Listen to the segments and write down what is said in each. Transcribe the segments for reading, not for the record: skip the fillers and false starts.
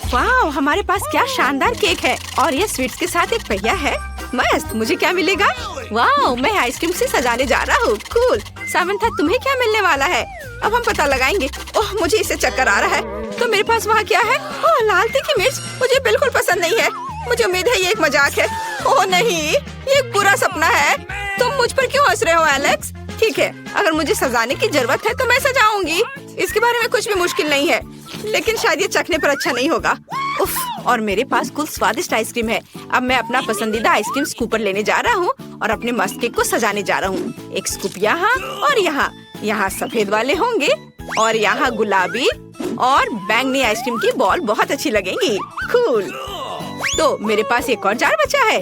वाह, हमारे पास क्या शानदार केक है और ये स्वीट्स के साथ एक पहिया है। मस्त। मुझे क्या मिलेगा? वाह, मैं आइसक्रीम से सजाने जा रहा हूँ। कूल। सामंथा, तुम्हें क्या मिलने वाला है? अब हम पता लगाएंगे। ओह, मुझे इसे चक्कर आ रहा है। तो मेरे पास वहाँ क्या है? ओह, लाल तीखी मिर्च। मुझे बिल्कुल पसंद नहीं है। मुझे उम्मीद है ये एक मजाक है। ओह नहीं, ये एक बुरा सपना है। तुम मुझ पर क्यों हंस रहे हो एलेक्स? ठीक है, अगर मुझे सजाने की जरूरत है तो मैं सजाऊंगी। इसके बारे में कुछ भी मुश्किल नहीं है, लेकिन शायद ये चखने पर अच्छा नहीं होगा। उफ, और मेरे पास कुल स्वादिष्ट आइसक्रीम है। अब मैं अपना पसंदीदा आइसक्रीम स्कूपर लेने जा रहा हूँ और अपने मस्त केक को सजाने जा रहा हूँ। एक स्कूप यहाँ और यहाँ सफेद वाले होंगे और यहाँ गुलाबी और बैंगनी आइसक्रीम की बॉल बहुत अच्छी लगेंगी। कूल। तो मेरे पास एक और जार बचा है।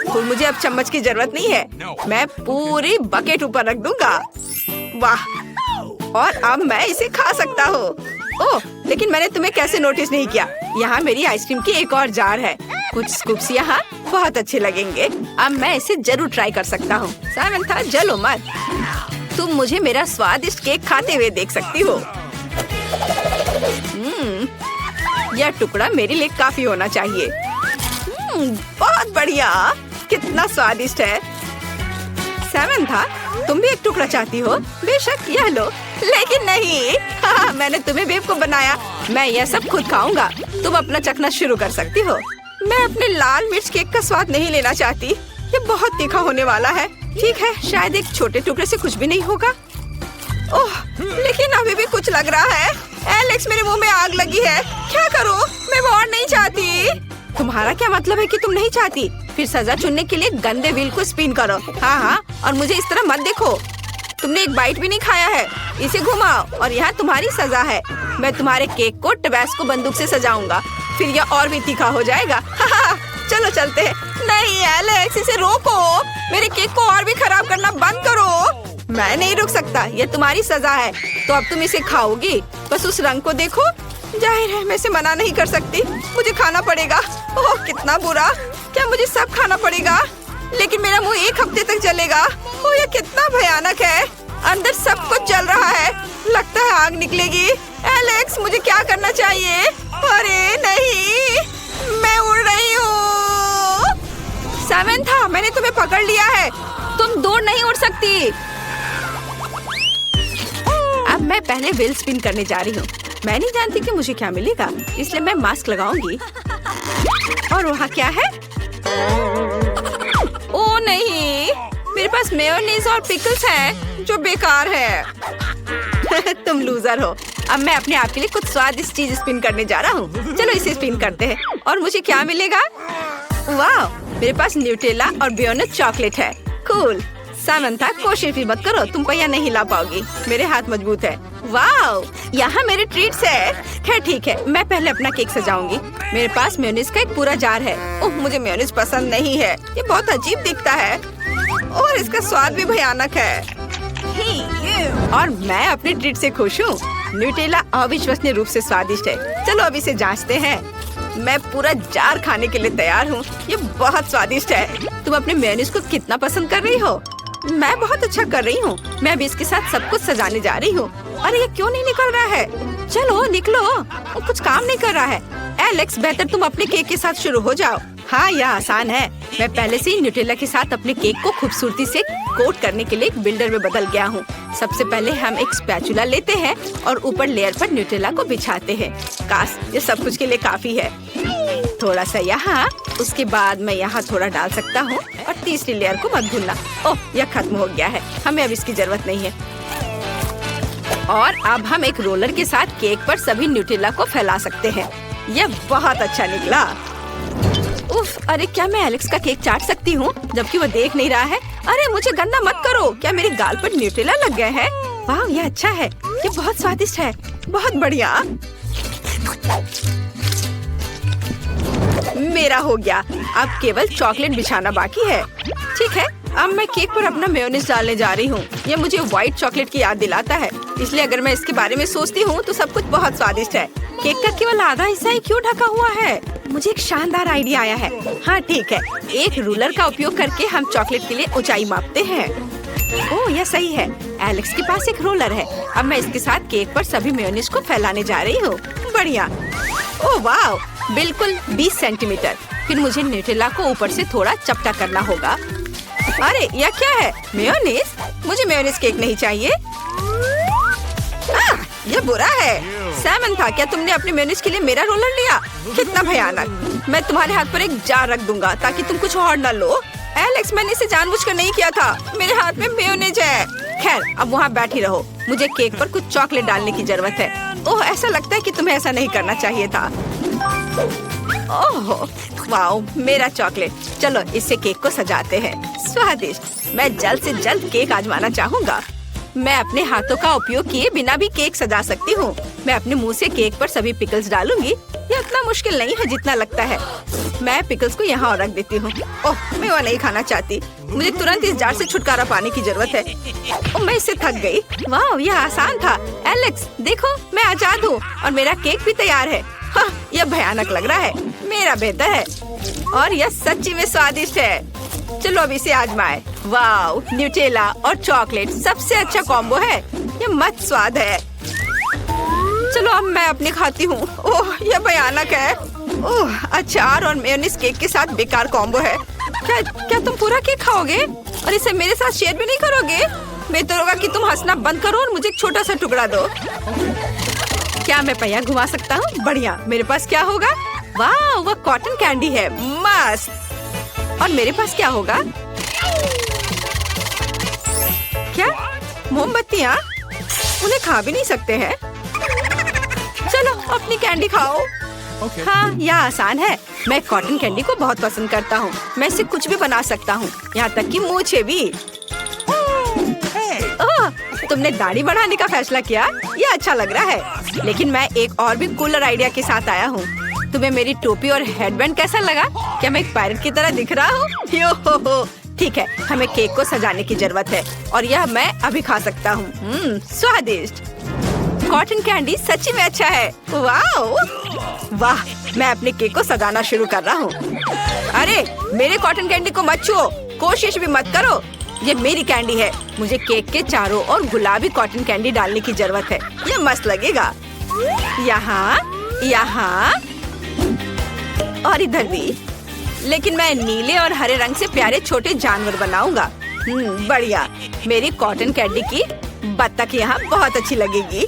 तो मुझे अब चम्मच की जरूरत नहीं है, मैं पूरी बकेट ऊपर रख दूंगा। वाह, और अब मैं इसे खा सकता हूँ। ओह, लेकिन मैंने तुम्हें कैसे नोटिस नहीं किया? यहाँ मेरी आइसक्रीम की एक और जार है। कुछ स्कूप्स यहाँ बहुत अच्छे लगेंगे। अब मैं इसे जरूर ट्राई कर सकता हूँ। सामंथा, जलो मत। तुम मुझे मेरा स्वादिष्ट केक खाते हुए देख सकती हो। यह टुकड़ा मेरे लिए काफी होना चाहिए। बहुत बढ़िया, कितना स्वादिष्ट है। सामंथा, तुम भी एक टुकड़ा चाहती हो? बेशक, यह लो। लेकिन नहीं, हाँ, मैंने तुम्हें बेवकूफ बनाया। मैं यह सब खुद खाऊंगा। तुम अपना चखना शुरू कर सकती हो। मैं अपने लाल मिर्च केक का स्वाद नहीं लेना चाहती। ये बहुत तीखा होने वाला है। ठीक है, शायद एक छोटे टुकड़े से कुछ भी नहीं होगा। ओह, लेकिन अभी भी कुछ लग रहा है। एलेक्स, मेरे मुंह में आग लगी है। क्या करूं? मैं वो और नहीं चाहती। तुम्हारा क्या मतलब है कि तुम नहीं चाहती? फिर सजा चुनने के लिए गंदे व्हील को स्पिन करो। हाँ, और मुझे इस तरह मत देखो। तुमने एक बाइट भी नहीं खाया है। इसे घुमाओ और यहाँ तुम्हारी सजा है। मैं तुम्हारे केक को टबैस्को बंदूक से सजाऊंगा, फिर यह और भी तीखा हो जाएगा। चलो चलते हैं। नहीं एलेक्स, इसे रोको। मेरे केक को और भी खराब करना बंद करो। मैं नहीं रुक सकता, ये तुम्हारी सजा है। तो अब तुम इसे खाओगी। बस उस रंग को देखो। जाहिर है मैं इसे मना नहीं कर सकती। मुझे खाना पड़ेगा। ओह, कितना बुरा। क्या मुझे सब खाना पड़ेगा? लेकिन मेरा मुंह एक हफ्ते तक जलेगा। ओह, यह कितना भयानक है। अंदर सब कुछ जल रहा है। लगता है आग निकलेगी। एलेक्स, मुझे क्या करना चाहिए? अरे नहीं, मैं उड़ रही हूँ। सामंथा, मैंने तुम्हें पकड़ लिया है। तुम दूर नहीं उड़ सकती। अब मैं पहले व्हील स्पिन करने जा रही हूँ। मैं नहीं जानती कि मुझे क्या मिलेगा, इसलिए मैं मास्क लगाऊंगी। और वहाँ क्या है? ओह नहीं, मेरे पास मेयोनीज और पिकल्स हैं जो बेकार है। तुम लूजर हो। अब मैं अपने आप के लिए कुछ स्वादिष्ट चीज स्पिन करने जा रहा हूँ। चलो इसे स्पिन करते हैं। और मुझे क्या मिलेगा? वाह, मेरे पास न्यूटेला और बेयोनेट चॉकलेट है। कूल। सामंथा, कोशिश भी मत करो, तुम पहिया नहीं ला पाओगी। मेरे हाथ मजबूत है। वाह, यहाँ मेरे ट्रीट्स है। खैर ठीक है, मैं पहले अपना केक सजाऊंगी। मेरे पास मेयोनीज का एक पूरा जार है। ओह, मुझे मेयोनीज पसंद नहीं है। ये बहुत अजीब दिखता है और इसका स्वाद भी भयानक है। और मैं अपने ट्रीट से खुश हूँ। न्यूटेला अविश्वसनीय रूप से स्वादिष्ट है। चलो अब इसे जांचते हैं। मैं पूरा जार खाने के लिए तैयार हूँ। ये बहुत स्वादिष्ट है। तुम अपने मेयोनीज को कितना पसंद कर रही हो? मैं बहुत अच्छा कर रही हूँ। मैं अभी इसके साथ सब कुछ सजाने जा रही हूँ। अरे ये क्यों नहीं निकल रहा है? चलो निकलो, वो कुछ काम नहीं कर रहा है। एलेक्स, बेहतर तुम अपने केक के साथ शुरू हो जाओ। हाँ, यह आसान है। मैं पहले से ही न्यूटेला के साथ अपने केक को खूबसूरती से कोट करने के लिए एक बिल्डर में बदल गया हूँ। सबसे पहले हम एक स्पैचुला लेते हैं और ऊपर लेयर पर न्यूटेला को बिछाते हैं। काश ये सब कुछ के लिए काफी है। थोड़ा सा यहाँ, उसके बाद मैं यहाँ थोड़ा डाल सकता हूँ। और तीसरी लेयर को मत भूलना। ओह, यह खत्म हो गया है। हमें अब इसकी जरूरत नहीं है। और अब हम एक रोलर के साथ केक पर सभी न्यूटेला को फैला सकते हैं। यह बहुत अच्छा निकला। उफ, अरे क्या मैं एलेक्स का केक चाट सकती हूँ जबकि वो देख नहीं रहा है? अरे मुझे गंदा मत करो। क्या मेरे गाल पर न्यूटेला लग गए हैं? वाह, यह अच्छा है। ये बहुत स्वादिष्ट है। बहुत बढ़िया। मेरा हो गया। अब केवल चॉकलेट बिछाना बाकी है। ठीक है, अब मैं केक पर अपना मेयोनीज डालने जा रही हूँ। ये मुझे व्हाइट चॉकलेट की याद दिलाता है, इसलिए अगर मैं इसके बारे में सोचती हूँ तो सब कुछ बहुत स्वादिष्ट है। केक का केवल आधा हिस्सा ही क्यों ढका हुआ है? मुझे एक शानदार आइडिया आया है। हाँ ठीक है, एक रूलर का उपयोग करके हम चॉकलेट के लिए ऊंचाई मापते हैं। ओह, यह सही है। एलेक्स के पास एक रोलर है। अब मैं इसके साथ केक पर सभी मेयोनीज को फैलाने जा रही हूँ। बढ़िया। ओह वाह, बिल्कुल 20 सेंटीमीटर। फिर मुझे न्यूटेला को ऊपर से थोड़ा चपटा करना होगा। अरे यह क्या है? मेयोनीज? मुझे मेयोनीज केक नहीं चाहिए। यह बुरा है। सैमंथा, क्या तुमने अपने मेयोनीज के लिए मेरा रोलर लिया? कितना भयानक। मैं तुम्हारे हाथ पर एक जार रख दूंगा ताकि तुम कुछ और न लो। एलेक्स, मैंने इसे जानबूझकर नहीं किया था। मेरे हाथ में मेयोनीज है। खैर, अब वहाँ बैठी रहो। मुझे केक पर कुछ चॉकलेट डालने की जरूरत है। ओह, ऐसा लगता है कि तुम्हें ऐसा नहीं करना चाहिए था। ओह वाओ, मेरा चॉकलेट। चलो इससे केक को सजाते हैं। स्वादिष्ट। मैं जल्द से जल्द केक आजमाना चाहूँगा। मैं अपने हाथों का उपयोग किए बिना भी केक सजा सकती हूँ। मैं अपने मुंह से केक पर सभी पिकल्स डालूंगी। ये उतना मुश्किल नहीं है जितना लगता है। मैं पिकल्स को यहाँ और रख देती हूँ। ओह, मैं वो नहीं खाना चाहती। मुझे तुरंत इस जार से छुटकारा पाने की जरूरत है। ओह, मैं इससे थक गई। वाह, यह आसान था। एलेक्स, देखो, मैं आजाद हूँ और मेरा केक भी तैयार है। हाँ, यह भयानक लग रहा है। मेरा बेहतर है और यह सच्ची में स्वादिष्ट है। चलो अब इसे आजमाएं। वाव, न्यूटेला और चॉकलेट सबसे अच्छा कॉम्बो है। ये मस्त स्वाद है। चलो अब मैं अपनी खाती हूँ। ओह, यह भयानक है। ओह, अचार और मेयोनीज केक के साथ बेकार कॉम्बो है। क्या तुम पूरा केक खाओगे और इसे मेरे साथ शेयर भी नहीं करोगे? बेहतर होगा कि तुम हंसना बंद करो और मुझे एक छोटा सा टुकड़ा दो। क्या मैं पहिया घुमा सकता हूँ? बढ़िया। मेरे पास क्या होगा? वाह, वह कॉटन कैंडी है। मस्त। और मेरे पास क्या होगा? क्या? मोमबत्तियाँ? उन्हें खा भी नहीं सकते हैं। चलो अपनी कैंडी खाओ। हाँ, यह आसान है। मैं कॉटन कैंडी को बहुत पसंद करता हूँ। मैं इससे कुछ भी बना सकता हूँ, यहाँ तक कि मूछें भी। ओह, तुमने दाढ़ी बढ़ाने का फैसला किया? यह अच्छा लग रहा है। लेकिन मैं एक और भी कूलर आइडिया के साथ आया हूँ। तुम्हें मेरी टोपी और हेडबैंड कैसा लगा? क्या मैं एक पायरेट की तरह दिख रहा हूँ? यो हो। ठीक है, हमें केक को सजाने की जरूरत है और यह मैं अभी खा सकता हूँ। स्वादिष्ट। कॉटन कैंडी सच्ची में अच्छा है। वाह, मैं अपने केक को सजाना शुरू कर रहा हूँ। अरे, मेरे कॉटन कैंडी को मत छुओ, कोशिश भी मत करो। ये मेरी कैंडी है। मुझे केक के चारों ओर गुलाबी कॉटन कैंडी डालने की जरूरत है। ये मस्त लगेगा। यहाँ, यहाँ और इधर भी। लेकिन मैं नीले और हरे रंग से प्यारे छोटे जानवर बनाऊंगा। बढ़िया। मेरी कॉटन कैंडी की बत्तख यहाँ बहुत अच्छी लगेगी।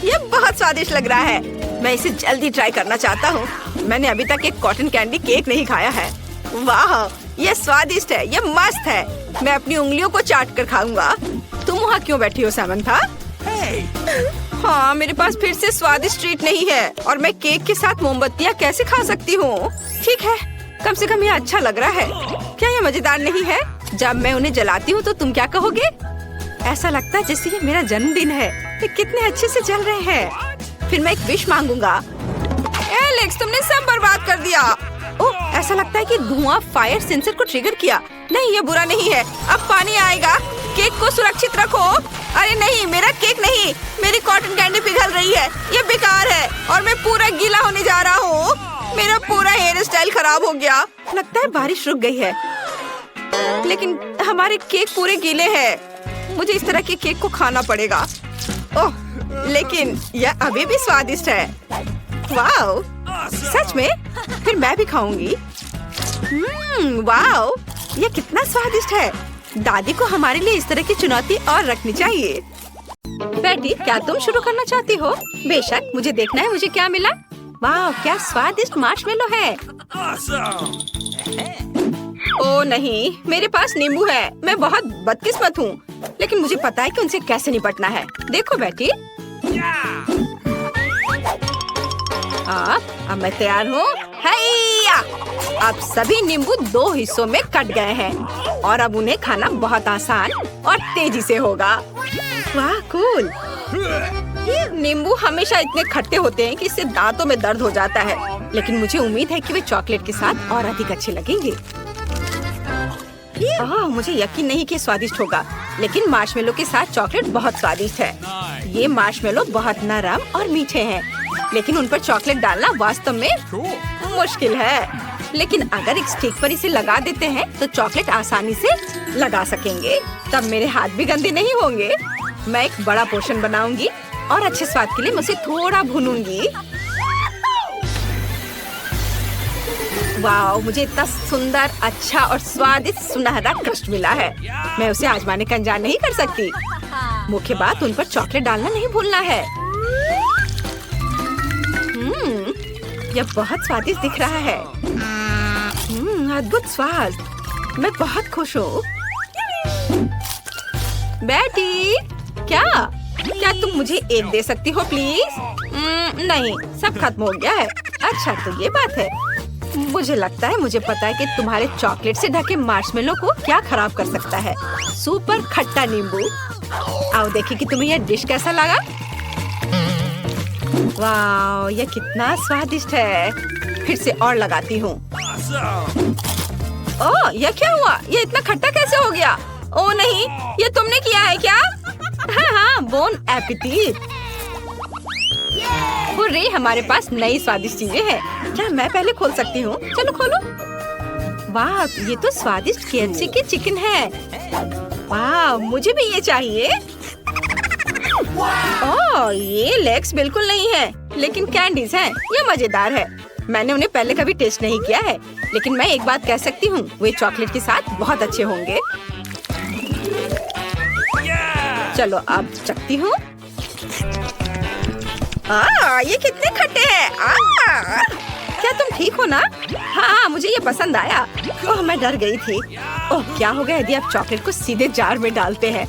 ये बहुत स्वादिष्ट लग रहा है। मैं इसे जल्दी ट्राई करना चाहता हूँ। मैंने अभी तक एक कॉटन कैंडी केक नहीं खाया है। वाह, ये स्वादिष्ट है। ये मस्त है। मैं अपनी उंगलियों को चाट कर खाऊंगा। तुम वहाँ क्यों बैठी हो सैमंथा? हाँ, मेरे पास फिर से स्वादिष्ट ट्रीट नहीं है और मैं केक के साथ मोमबत्तियाँ कैसे खा सकती हूँ? ठीक है, कम से कम ये अच्छा लग रहा है। क्या ये मजेदार नहीं है? जब मैं उन्हें जलाती हूँ तो तुम क्या कहोगे? ऐसा लगता है जैसे ये मेरा जन्मदिन है। ये कितने अच्छे से जल रहे हैं। फिर मैं एक विश मांगूंगा। एलेक्स, तुमने सब बर्बाद कर दिया। ओह, ऐसा लगता है कि धुआं फायर सेंसर को ट्रिगर किया। नहीं, ये बुरा नहीं है। अब पानी आएगा। केक को सुरक्षित रखो। अरे नहीं, मेरा केक नहीं। मेरी कॉटन कैंडी पिघल रही है। ये बेकार है और मैं पूरा गीला होने जा रहा हूँ। मेरा पूरा हेयर स्टाइल खराब हो गया। लगता है बारिश रुक गई है, लेकिन हमारे केक पूरे गीले हैं। मुझे इस तरह के केक को खाना पड़ेगा। ओह, लेकिन यह अभी भी स्वादिष्ट है। वाह, सच में? फिर मैं भी खाऊंगी। वाह, यह कितना स्वादिष्ट है। दादी को हमारे लिए इस तरह की चुनौती और रखनी चाहिए। बेटी, क्या तुम शुरू करना चाहती हो? बेशक, मुझे देखना है मुझे क्या मिला। वाह, क्या स्वादिष्ट मार्शमेलो है। ओ नहीं, मेरे पास नींबू है। मैं बहुत बदकिस्मत हूँ, लेकिन मुझे पता है कि उनसे कैसे निपटना है। देखो बेटी, अब मैं तैयार हूँ। हैया! अब सभी नींबू 2 हिस्सों में कट गए हैं और अब उन्हें खाना बहुत आसान और तेजी से होगा। वाह, कूल। नींबू हमेशा इतने खट्टे होते हैं कि इससे दांतों में दर्द हो जाता है, लेकिन मुझे उम्मीद है कि वे चॉकलेट के साथ और अधिक अच्छे लगेंगे। मुझे यकीन नहीं कि स्वादिष्ट होगा, लेकिन मार्शमेलो के साथ चॉकलेट बहुत स्वादिष्ट है। ये मार्शमेलो बहुत नरम और मीठे हैं, लेकिन उन पर चॉकलेट डालना वास्तव में मुश्किल है। लेकिन अगर एक स्टिक पर इसे लगा देते हैं तो चॉकलेट आसानी से लगा सकेंगे। तब मेरे हाथ भी गंदे नहीं होंगे। मैं एक बड़ा पोर्शन बनाऊंगी और अच्छे स्वाद के लिए मैं उसे थोड़ा भूनूंगी। वाह, मुझे इतना सुंदर, अच्छा और स्वादिष्ट सुनहरा क्रस्ट मिला है। मैं उसे आजमाने का इंतजार नहीं कर सकती। मुख्य बात, उन पर चॉकलेट डालना नहीं भूलना है। यह बहुत स्वादिष्ट दिख रहा है। अद्भुत स्वाद। मैं बहुत खुश हूँ। बेटी, क्या तुम मुझे एक दे सकती हो प्लीज? नहीं, सब खत्म हो गया है। अच्छा, तो ये बात है। मुझे लगता है मुझे पता है कि तुम्हारे चॉकलेट से ढके मार्शमेलो को क्या खराब कर सकता है। सुपर खट्टा नींबू। आओ देखिए कि तुम्हें यह डिश कैसा लगा। वाह, यह कितना स्वादिष्ट है। फिर से और लगाती हूँ। ओह, यह क्या हुआ? यह इतना खट्टा कैसे हो गया? ओह नहीं, ये तुमने किया है क्या? हाँ, बोन एपेटिट। हुर्रे, हमारे पास नई स्वादिष्ट चीजें हैं। क्या मैं पहले खोल सकती हूँ? चलो खोलो। वाह, ये तो स्वादिष्ट KFC की चिकन है। वाह, मुझे भी ये चाहिए। ओह, ये लेग्स बिल्कुल नहीं है, लेकिन कैंडीज हैं। ये मजेदार है। मैंने उन्हें पहले कभी टेस्ट नहीं किया है, लेकिन मैं एक बात कह सकती हूँ, वे चॉकलेट के साथ बहुत अच्छे होंगे। चलो अब चखती हूँ। ये कितने खट्टे हैं। क्या तुम ठीक हो ना? हाँ, मुझे ये पसंद आया। ओह, मैं डर गई थी। ओह, क्या होगा यदि आप चॉकलेट को सीधे जार में डालते हैं?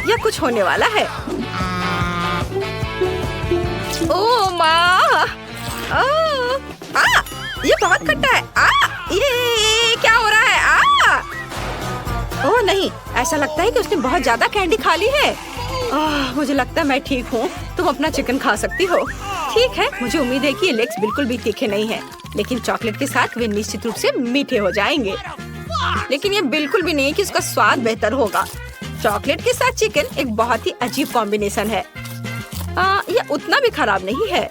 या कुछ होने वाला है। ओह माँ, ये बहुत खट्टा है। ये क्या हो रहा है? ओह नहीं, ऐसा लगता है कि उसने बहुत ज्यादा कैंडी खा ली है। मुझे लगता है मैं ठीक हूँ। तुम अपना चिकन खा सकती हो। ठीक है, मुझे उम्मीद है कि ये लेग्स बिल्कुल भी तीखे नहीं हैं, लेकिन चॉकलेट के साथ वे निश्चित रूप से मीठे हो जाएंगे। लेकिन ये बिल्कुल भी नहीं कि उसका स्वाद बेहतर होगा। चॉकलेट के साथ चिकन एक बहुत ही अजीब कॉम्बिनेशन है। यह उतना भी खराब नहीं है।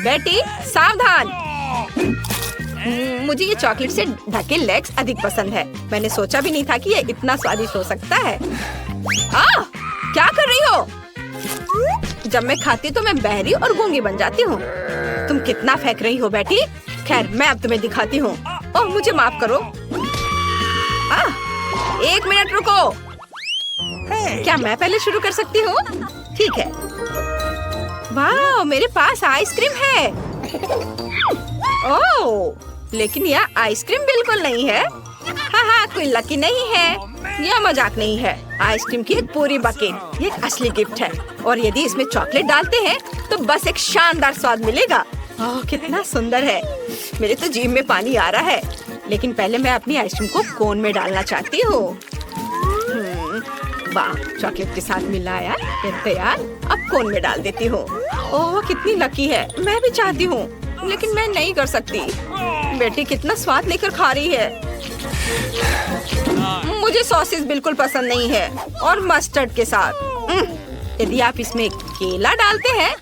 बेटी, सावधान। मुझे ये चॉकलेट से ढके लेग्स अधिक पसंद है। मैंने सोचा भी नहीं था कि ये इतना स्वादिष्ट हो सकता है। क्या कर रही हो? जब मैं खाती तो मैं बहरी और गूंगी बन जाती हूँ। तुम कितना फेंक रही हो बेटी? खैर, मैं अब तुम्हें दिखाती हूँ। ओह, मुझे माफ करो। 1 मिनट रुको। क्या मैं पहले शुरू कर सकती हूँ? ठीक है। वाह, मेरे पास आइसक्रीम है। ओह, लेकिन यह आइसक्रीम बिल्कुल नहीं है। हाँ, कोई लकी नहीं है। यह मजाक नहीं है। आइसक्रीम की एक पूरी बकेट, ये एक असली गिफ्ट है। और यदि इसमें चॉकलेट डालते हैं तो बस एक शानदार स्वाद मिलेगा। ओह, कितना सुंदर है। मेरे तो जीभ में पानी आ रहा है। लेकिन पहले मैं अपनी आइसक्रीम को कोन में डालना चाहती हूँ। वाह, चॉकलेट के साथ मिलाया, ये तैयार। अब कोन में डाल देती हूँ। ओह, कितनी लकी है। मैं भी चाहती हूँ, लेकिन मैं नहीं कर सकती। बेटी कितना स्वाद लेकर खा रही है। मुझे सॉसेस बिल्कुल पसंद नहीं है, और मस्टर्ड के साथ। यदि आप इसमें केला डालते हैं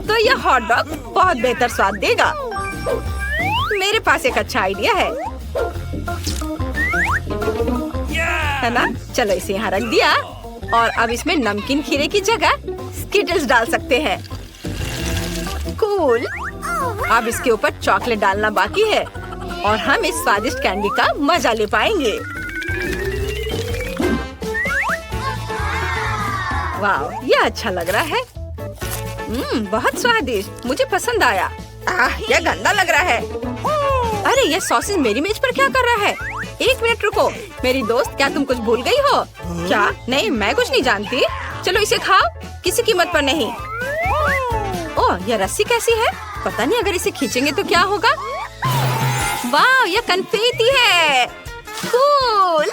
तो यह हॉट डॉग बहुत बेहतर स्वाद देगा। मेरे पास एक अच्छा आइडिया है ना? चलो इसे यहाँ रख दिया, और अब इसमें नमकीन खीरे की जगह स्किटल्स डाल सकते हैं। कूल। अब इसके ऊपर चॉकलेट डालना बाकी है, और हम इस स्वादिष्ट कैंडी का मजा ले पाएंगे। वाह, यह अच्छा लग रहा है। बहुत स्वादिष्ट, मुझे पसंद आया। यह गंदा लग रहा है। अरे, यह सॉसेज मेरी मेज पर क्या कर रहा है? 1 मिनट रुको। मेरी दोस्त, क्या तुम कुछ भूल गई हो? क्या? नहीं, मैं कुछ नहीं जानती। चलो इसे खाओ, किसी कीमत पर नहीं। ओह, यह रस्सी कैसी है? पता नहीं, अगर इसे खींचेंगे तो क्या होगा। वाह, यह कन्फेटी है। कूल।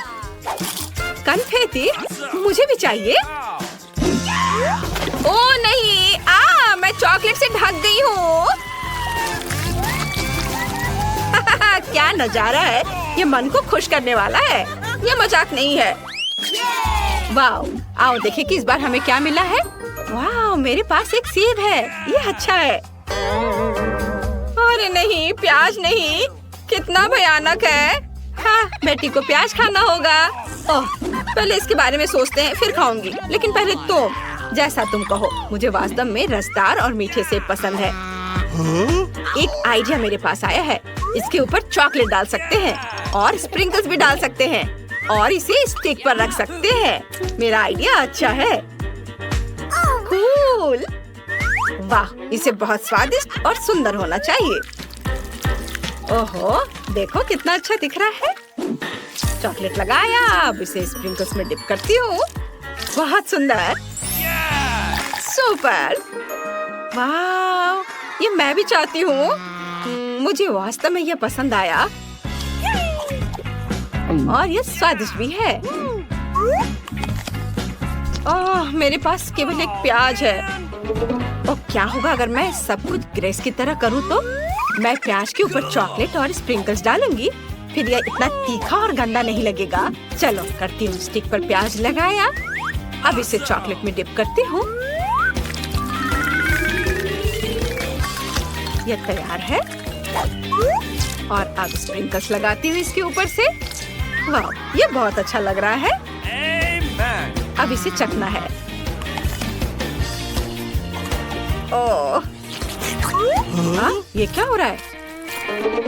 कन्फेटी मुझे भी चाहिए। ओह नहीं, मैं चॉकलेट से ढक गई हूँ। क्या नजारा है। ये मन को खुश करने वाला है। ये मजाक नहीं है। वाह, आओ देखें कि इस बार हमें क्या मिला है। वाह, मेरे पास एक सेब है। ये अच्छा है। अरे नहीं, प्याज नहीं। कितना भयानक है। हाँ, बेटी को प्याज खाना होगा। ओह, पहले इसके बारे में सोचते हैं, फिर खाऊंगी। लेकिन पहले जैसा तुम कहो, मुझे वास्तव में रसदार और मीठे सेब पसंद है। एक आइडिया मेरे पास आया है। इसके ऊपर चॉकलेट डाल सकते हैं और स्प्रिंकल्स भी डाल सकते हैं और इसे स्टिक पर रख सकते हैं। मेरा आइडिया अच्छा है। कूल! वाह, इसे बहुत स्वादिष्ट और सुंदर होना चाहिए। ओहो, देखो कितना अच्छा दिख रहा है। चॉकलेट लगाया, अब इसे स्प्रिंकल्स में डिप करती हूँ। बहुत सुंदर, सुपर! वाह, ये मैं भी चाहती हूँ। मुझे वास्तव में ये पसंद आया और ये स्वादिष्ट भी है। ओह, मेरे पास केवल एक प्याज है। और क्या होगा अगर मैं सब कुछ ग्रेस की तरह करूँ तो? मैं प्याज के ऊपर चॉकलेट और स्प्रिंकल्स डालूंगी, फिर यह इतना तीखा और गंदा नहीं लगेगा। चलो करती हूँ। स्टिक पर प्याज लगाया, अब इसे चॉकलेट में डिप करती हूँ। यह तैयार है और अब स्प्रिंकल्स लगाती हूँ इसके ऊपर से। वाह, ये बहुत अच्छा लग रहा है। अब इसे चखना है। ओह, ये क्या हो रहा है?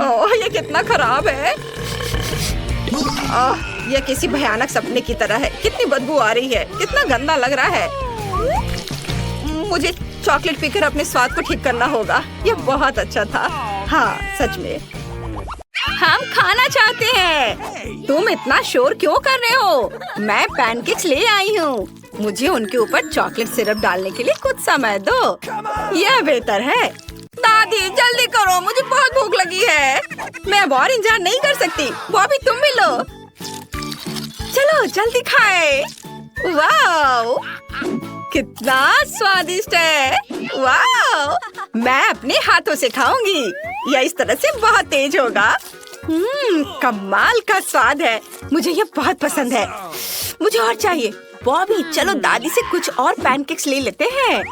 ओह, ये कितना खराब है। यह किसी भयानक सपने की तरह है। कितनी बदबू आ रही है, कितना गंदा लग रहा है। मुझे चॉकलेट पीकर अपने स्वाद को ठीक करना होगा। यह बहुत अच्छा था। हाँ, सच में। हम खाना चाहते हैं। तुम इतना शोर क्यों कर रहे हो? मैं पैनकेक्स ले आई हूँ। मुझे उनके ऊपर चॉकलेट सिरप डालने के लिए कुछ समय दो। यह बेहतर है। दादी जल्दी करो, मुझे बहुत भूख लगी है। मैं अब और इंतजार नहीं कर सकती। बॉबी तुम भी लो। चलो जल्दी खाए। वाओ, कितना स्वादिष्ट है। वाओ, मैं अपने हाथों से खाऊंगी। यह इस तरह से बहुत तेज होगा। कमाल का स्वाद है। मुझे यह बहुत पसंद है। मुझे और चाहिए। बॉबी चलो दादी से कुछ और पैनकेक्स ले लेते हैं।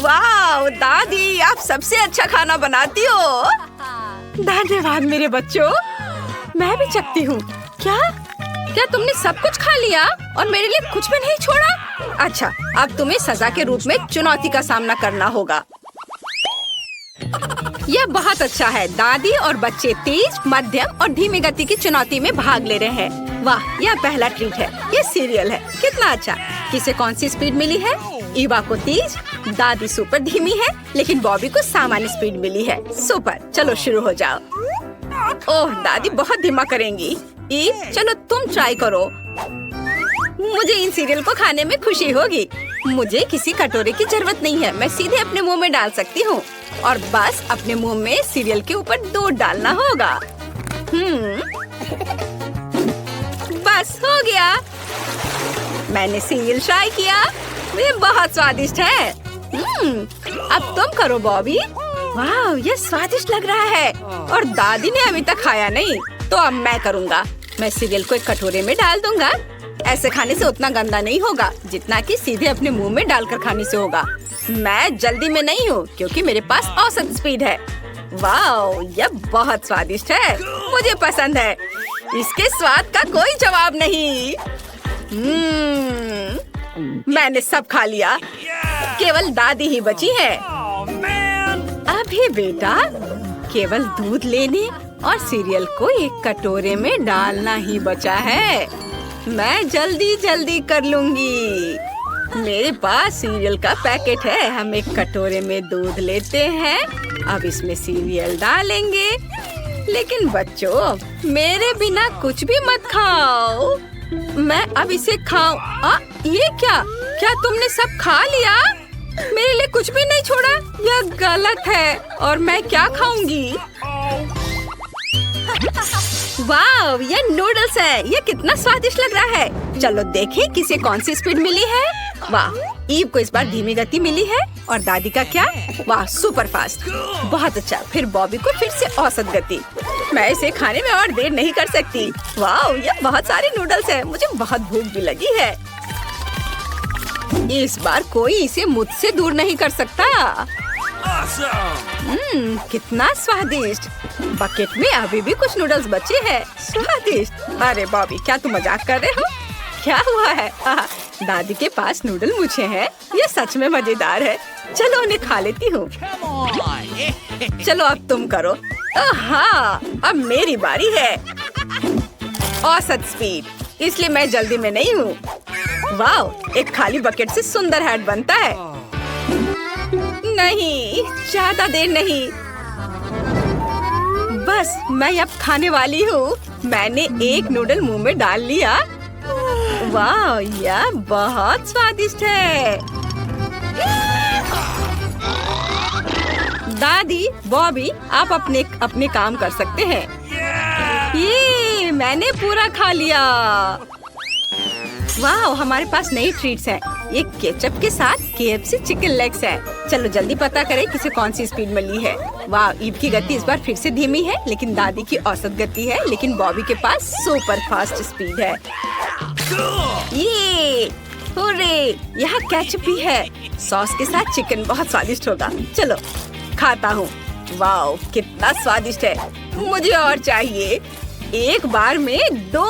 वाह दादी, आप सबसे अच्छा खाना बनाती हो। धन्यवाद मेरे बच्चों। मैं भी चखती हूँ। क्या तुमने सब कुछ खा लिया और मेरे लिए कुछ भी नहीं छोड़ा? अच्छा, अब तुम्हें सजा के रूप में चुनौती का सामना करना होगा। यह बहुत अच्छा है। दादी और बच्चे तेज, मध्यम और धीमी गति की चुनौती में भाग ले रहे हैं। वाह, यह पहला ट्रीट है। यह सीरियल है। कितना अच्छा। किसे कौन सी स्पीड मिली है? ईवा को तेज, दादी सुपर धीमी है, लेकिन बॉबी को सामान्य स्पीड मिली है। सुपर, चलो शुरू हो जाओ। ओह, दादी बहुत धीमा करेंगी। ईव, चलो तुम ट्राई करो। मुझे इन सीरियल को खाने में खुशी होगी। मुझे किसी कटोरे की जरूरत नहीं है। मैं सीधे अपने मुंह में डाल सकती हूँ और बस अपने मुंह में सीरियल के ऊपर दूध डालना होगा। बस हो गया। मैंने सीरियल ट्राई किया। ये बहुत स्वादिष्ट है। अब तुम करो बॉबी। वाह, ये स्वादिष्ट लग रहा है और दादी ने अभी तक खाया नहीं, तो अब मैं करूँगा। मैं सीरियल को एक कटोरे में डाल दूंगा। ऐसे खाने से उतना गंदा नहीं होगा जितना कि सीधे अपने मुंह में डालकर खाने से होगा। मैं जल्दी में नहीं हूँ क्योंकि मेरे पास औसत स्पीड है। वाह, यह बहुत स्वादिष्ट है। मुझे पसंद है। इसके स्वाद का कोई जवाब नहीं। मैंने सब खा लिया। केवल दादी ही बची है। अभी बेटा, केवल दूध लेने और सीरियल को एक कटोरे में डालना ही बचा है। मैं जल्दी कर लूंगी। मेरे पास सीरियल का पैकेट है। हम एक कटोरे में दूध लेते हैं। अब इसमें सीरियल डालेंगे। लेकिन बच्चों, मेरे बिना कुछ भी मत खाओ। मैं अब इसे खाऊं? ये क्या तुमने सब खा लिया? मेरे लिए कुछ भी नहीं छोड़ा? यह गलत है और मैं क्या खाऊंगी? वाह, ये नूडल्स है। ये कितना स्वादिष्ट लग रहा है। चलो देखें किसे कौन सी स्पीड मिली है। वाह, ईव को इस बार धीमी गति मिली है और दादी का क्या? वाह, सुपर फास्ट। बहुत अच्छा। फिर बॉबी को फिर से औसत गति। मैं इसे खाने में और देर नहीं कर सकती। वाह, ये बहुत सारे नूडल्स है। मुझे बहुत भूख भी लगी है। इस बार कोई इसे मुझसे दूर नहीं कर सकता। कितना स्वादिष्ट। बकेट में अभी भी कुछ नूडल्स बचे हैं। स्वादिष्ट। अरे बॉबी, क्या तुम मजाक कर रहे हो? क्या हुआ है? दादी के पास नूडल मुझे हैं। ये सच में मजेदार है। चलो उन्हें खा लेती हूँ। चलो अब तुम करो। हाँ, अब मेरी बारी है। औसत स्पीड, इसलिए मैं जल्दी में नहीं हूँ। वाह, एक खाली बकेट से सुंदर हैट बनता है। नहीं, ज्यादा देर नहीं। बस मैं अब खाने वाली हूँ। मैंने एक नूडल मुंह में डाल लिया। वाह, यह बहुत स्वादिष्ट है। दादी, बॉबी, आप अपने अपने काम कर सकते हैं। ये मैंने पूरा खा लिया। वाह, हमारे पास नई ट्रीट्स हैं। ये केचप के साथ KFC चिकन लेग्स है। चलो जल्दी पता करें किसे कौन सी स्पीड मिली है। वाह, ईव की गति इस बार फिर से धीमी है, लेकिन दादी की औसत गति है। लेकिन बॉबी के पास सुपर फास्ट स्पीड है। ये हुर्रे, यहाँ केचप भी है। सॉस के साथ चिकन बहुत स्वादिष्ट होगा। चलो खाता हूँ। वाह, कितना स्वादिष्ट है। मुझे और चाहिए। एक बार में 2।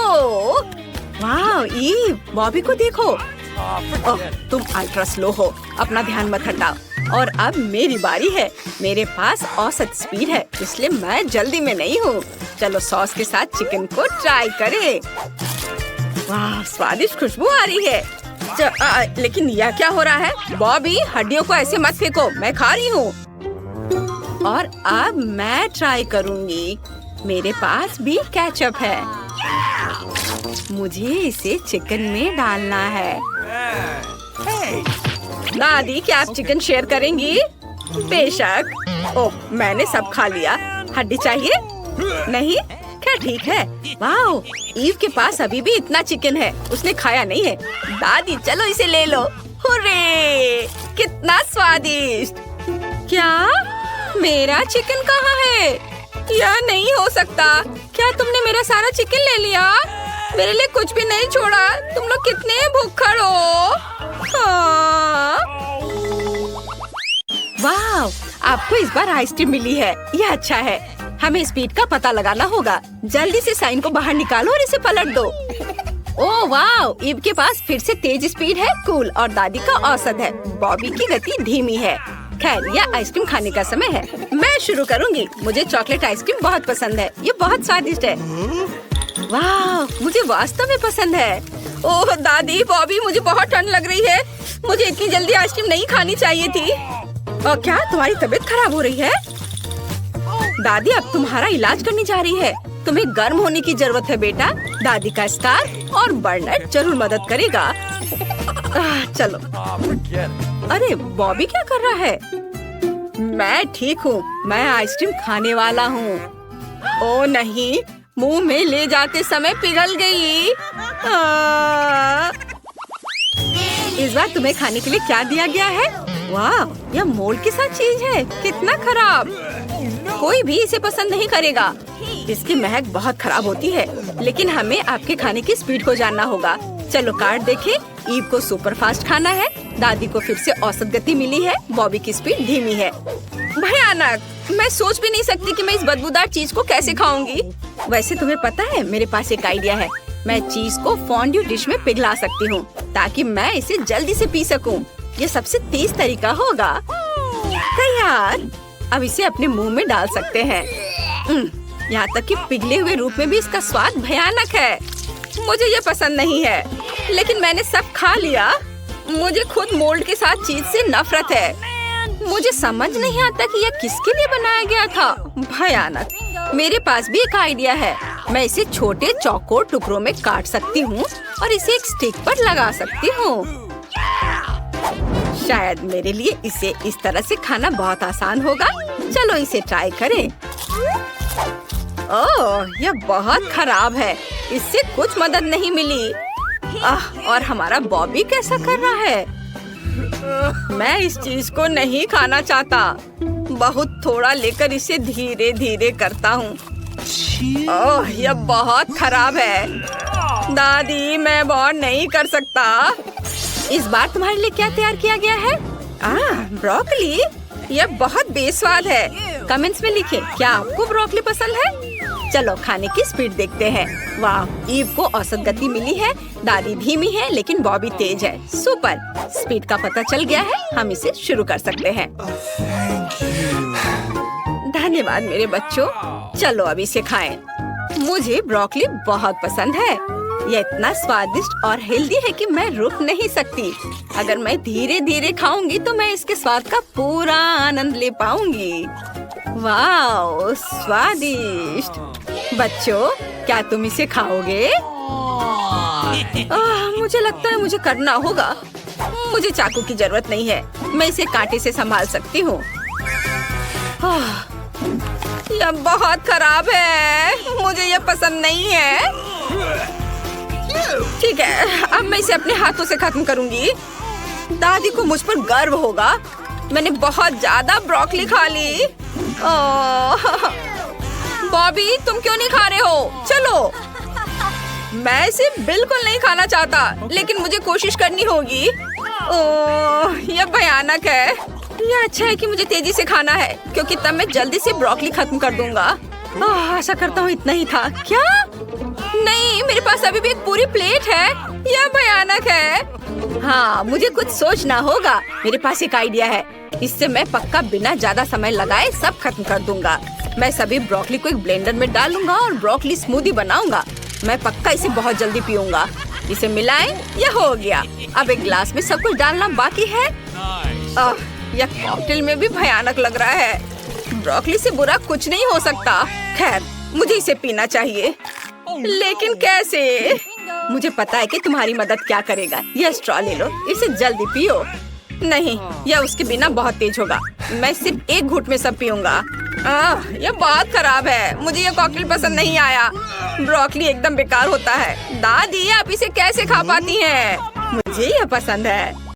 वाह, ईव, बॉबी को देखो। ओह, तुम अल्ट्रा स्लो हो। अपना ध्यान मत हटाओ। और अब मेरी बारी है। मेरे पास औसत स्पीड है, इसलिए मैं जल्दी में नहीं हूँ। चलो सॉस के साथ चिकन को ट्राई करें। वाह, स्वादिष्ट खुशबू आ रही है। लेकिन यह क्या हो रहा है? बॉबी, हड्डियों को ऐसे मत फेंको, मैं खा रही हूँ। और अब मैं ट्राई करूँगी। मेरे पास भी केचप है। मुझे इसे चिकन में डालना है। दादी, क्या आप चिकन शेयर करेंगी? बेशक। ओह, मैंने सब खा लिया। हड्डी चाहिए? नहीं? क्या ठीक है। वाह, ईव के पास अभी भी इतना चिकन है। उसने खाया नहीं है। दादी, चलो इसे ले लो। हुर्रे, कितना स्वादिष्ट। क्या मेरा चिकन कहाँ है? यह नहीं हो सकता। क्या तुमने मेरा सारा चिकन ले लिया? मेरे लिए कुछ भी नहीं छोड़ा। तुम लोग कितने भूखड़ हो। वाह, आपको इस बार आइसक्रीम मिली है। यह अच्छा है। हमें स्पीड का पता लगाना होगा। जल्दी से साइन को बाहर निकालो और इसे पलट दो। ओह वाह, ईव के पास फिर से तेज स्पीड है। कूल। और दादी का औसत है। बॉबी की गति धीमी है। खैर, यह आइसक्रीम खाने का समय है। मैं शुरू करूंगी। मुझे चॉकलेट आइसक्रीम बहुत पसंद है। ये बहुत स्वादिष्ट है। वाह, मुझे वास्तव में पसंद है। ओह दादी, बॉबी, मुझे बहुत ठंड लग रही है। मुझे इतनी जल्दी आइसक्रीम नहीं खानी चाहिए थी। और क्या तुम्हारी तबीयत खराब हो रही है? दादी अब तुम्हारा इलाज करने जा रही है। तुम्हें गर्म होने की जरूरत है बेटा। दादी का स्कार्फ और बर्नट जरूर मदद करेगा। चलो। अरे बॉबी क्या कर रहा है? मैं ठीक हूँ। मैं आइसक्रीम खाने वाला हूँ। ओ नहीं, मुंह में ले जाते समय पिघल गई। इस बार तुम्हें खाने के लिए क्या दिया गया है? वाह, यह मोल्ड के साथ चीज है। कितना खराब। कोई भी इसे पसंद नहीं करेगा। इसकी महक बहुत खराब होती है। लेकिन हमें आपके खाने की स्पीड को जानना होगा। चलो कार्ड देखें। ईव को सुपर फास्ट खाना है। दादी को फिर से औसत गति मिली है। बॉबी की स्पीड धीमी है। भयानक। मैं सोच भी नहीं सकती कि मैं इस बदबूदार चीज को कैसे खाऊंगी। वैसे तुम्हें पता है, मेरे पास एक आइडिया है। मैं चीज को फॉन्ड्यू डिश में पिघला सकती हूँ ताकि मैं इसे जल्दी से पी सकूं। ये सबसे तेज तरीका होगा। तैयार। अब इसे अपने मुंह में डाल सकते हैं। यहाँ तक कि पिघले हुए रूप में भी इसका स्वाद भयानक है। मुझे ये पसंद नहीं है, लेकिन मैंने सब खा लिया। मुझे खुद मोल्ड के साथ चीज से नफरत है। मुझे समझ नहीं आता कि यह किसके लिए बनाया गया था। भयानक। मेरे पास भी एक आइडिया है। मैं इसे छोटे चौकोर टुकड़ों में काट सकती हूँ और इसे एक स्टिक पर लगा सकती हूँ। शायद मेरे लिए इसे इस तरह से खाना बहुत आसान होगा। चलो इसे ट्राई करें। ओह, यह बहुत खराब है। इससे कुछ मदद नहीं मिली। और हमारा बॉबी कैसा कर रहा है? मैं इस चीज को नहीं खाना चाहता। बहुत थोड़ा लेकर इसे धीरे धीरे करता हूँ। ओह, यह बहुत खराब है। दादी, मैं बहुत नहीं कर सकता। इस बार तुम्हारे लिए क्या तैयार किया गया है? ब्रोकली। यह बहुत बेस्वाद है। कमेंट्स में लिखें, क्या आपको ब्रोकली पसंद है? चलो खाने की स्पीड देखते हैं। वाह, ईव को औसत गति मिली है, दादी धीमी है लेकिन बॉबी तेज है। सुपर, स्पीड का पता चल गया है, हम इसे शुरू कर सकते हैं। धन्यवाद मेरे बच्चों, चलो अब इसे खाएं। मुझे ब्रोकली बहुत पसंद है, यह इतना स्वादिष्ट और हेल्दी है कि मैं रुक नहीं सकती। अगर मैं धीरे धीरे खाऊंगी तो मैं इसके स्वाद का पूरा आनंद ले पाऊंगी। वाह, स्वादिष्ट। बच्चों, क्या तुम इसे खाओगे? मुझे लगता है मुझे करना होगा। मुझे चाकू की जरूरत नहीं है, मैं इसे कांटे से संभाल सकती हूँ। यह बहुत खराब है, मुझे यह पसंद नहीं है। ठीक है, अब मैं इसे अपने हाथों से खत्म करूंगी। दादी को मुझ पर गर्व होगा, मैंने बहुत ज्यादा ब्रोकली खा ली। बॉबी, तुम क्यों नहीं खा रहे हो? चलो। मैं इसे बिल्कुल नहीं खाना चाहता, लेकिन मुझे कोशिश करनी होगी। यह भयानक है। यह अच्छा है कि मुझे तेजी से खाना है, क्योंकि तब मैं जल्दी से ब्रोकली खत्म कर दूंगा। आशा करता हूँ इतना ही था। क्या? नहीं, मेरे पास अभी भी एक पूरी प्लेट है। यह भयानक है। हाँ, मुझे कुछ सोचना होगा। मेरे पास एक आइडिया है, इससे मैं पक्का बिना ज्यादा समय लगाए सब खत्म कर दूंगा। मैं सभी ब्रोकली को एक ब्लेंडर में डालूंगा और ब्रोकली स्मूदी बनाऊंगा। मैं पक्का इसे बहुत जल्दी पीऊंगा। इसे मिलाएं, यह हो गया। अब एक ग्लास में सब कुछ डालना बाकी है। यह कॉकटेल में भी भयानक लग रहा है। ब्रोकली से बुरा कुछ नहीं हो सकता। खैर, मुझे इसे पीना चाहिए, लेकिन कैसे? मुझे पता है कि तुम्हारी मदद क्या करेगा। यह स्ट्रॉ ले लो, इसे जल्दी पियो। नहीं, यह उसके बिना बहुत तेज होगा। मैं सिर्फ एक घूंट में सब पीऊंगा। यह बहुत खराब है, मुझे यह कॉकटेल पसंद नहीं आया। ब्रोकली एकदम बेकार होता है। दादी, आप इसे कैसे खा पाती हैं? मुझे यह पसंद है।